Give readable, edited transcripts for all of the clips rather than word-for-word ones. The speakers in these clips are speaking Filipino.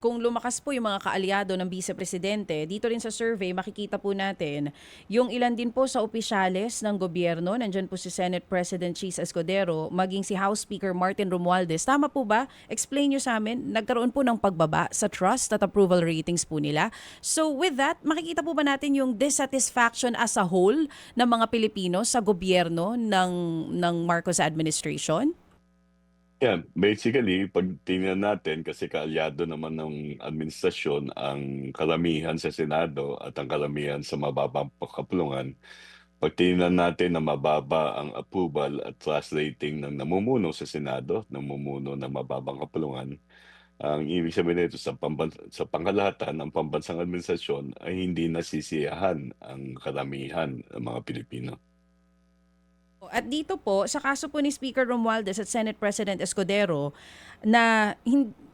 Kung lumakas po yung mga kaalyado ng Vice Presidente, dito rin sa survey makikita po natin yung ilan din po sa opisyales ng gobyerno, nandyan po si Senate President Cheese Escudero, maging si House Speaker Martin Romualdez. Tama po ba? Explain nyo sa amin, nagkaroon po ng pagbaba sa trust at approval ratings po nila. So with that, makikita po ba natin yung dissatisfaction as a whole ng mga Pilipino sa gobyerno ng Marcos administration? Yeah, basically, 'pag tingnan natin kasi kaalyado naman ng administrasyon ang karamihan sa Senado at ang karamihan sa mababang kapulungan. 'Pag tiningnan natin na mababa ang approval at trust rating ng namumuno sa Senado, namumuno ng mababang kapulungan, ang ibig sabihin nito sa pangkalahatan ng pambansang administrasyon ay hindi nasisiyahan ang karamihan ng mga Pilipino. At dito po, sa kaso po ni Speaker Romualdez at Senate President Escudero, na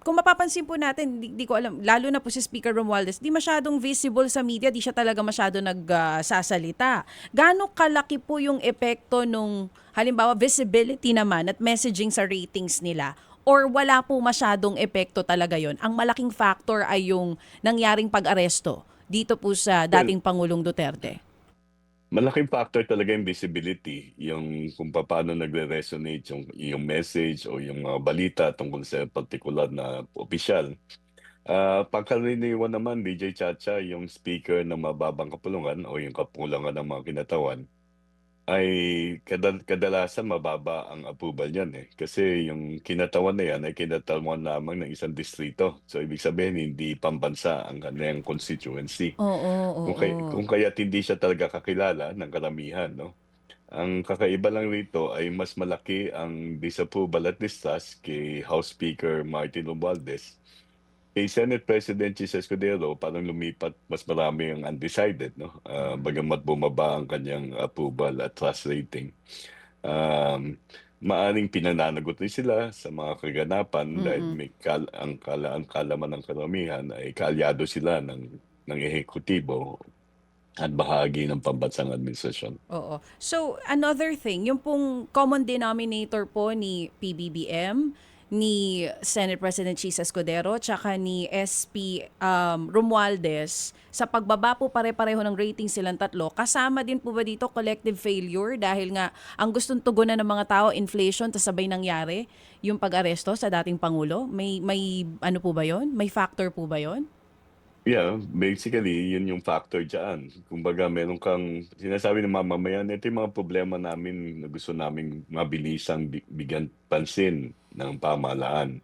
kung mapapansin po natin, di ko alam, lalo na po si Speaker Romualdez, di masyadong visible sa media, di siya talaga masyado nagsasalita. Gaano kalaki po yung epekto nung, halimbawa, visibility naman at messaging sa ratings nila? Or wala po masyadong epekto talaga yon? Ang malaking factor ay yung nangyaring pag-aresto dito po sa Well, dating Pangulong Duterte. malaking factor talaga yung visibility, yung kung paano nagre-resonate yung message o yung mga balita tungkol sa partikular na opisyal. Pangkaraniwan naman, DJ Chacha, yung speaker ng mababang kapulungan o yung kapulungan ng mga kinatawan ay kadalasan mababa ang approval niyan, eh. Kasi yung kinatawan na yan ay kinatawan lamang ng isang distrito. So, ibig sabihin hindi pambansa ang kanyang constituency. Oo, oo. Kung kaya't hindi siya talaga kakilala ng karamihan 'no. Ang kakaiba lang rito ay mas malaki ang disapproval at distrust kay House Speaker Martin Romualdez. Kay Senate President Chis Escudero parang lumipat mas marami ang undecided 'no, bagamat bumaba ang kanyang approval at trust rating. Maaaring pinananagot rin sila sa mga kaganapan dahil Mm. may ang kaalaman ng karamihan ay kaalyado sila ng ehekutibo at bahagi ng pambansang administrasyon. Oo. So, another thing, yung pong common denominator po ni PBBM, ni Senate President Chis Escudero, tsaka ni SP Romualdez, sa pagbaba po pare-pareho ng rating silang tatlo, kasama din po ba dito collective failure dahil nga ang gustong tugunan ng mga tao, inflation, tas sabay nangyari yung pag-aresto sa dating Pangulo? May ano po ba yon? May factor po ba yon? Yeah, basically yun yung factor diyan. Kumbaga meron kang sinasabi ng mamamayan, ito yung mga problema namin na gusto naming mabilisang bigyan pansin ng pamahalaan.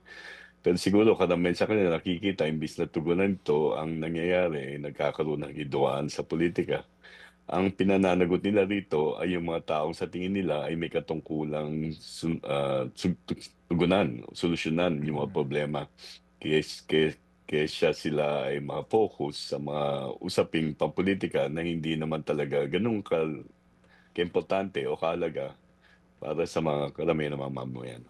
Pero siguro karamihan sa kanila nakikita imbis na tugunan ito, ang nangyayari nagkakaroon ng hidwaan sa politika. Ang pinananagot nila rito ay yung mga taong sa tingin nila ay may katungkulang tugunan, solusyonan yung mga problema. Kes kes Kaysa sila ay focus sa mga usaping pampulitika na hindi naman talaga gano'n kaimportante o kahalaga para sa mga karamihan ng mamamayan.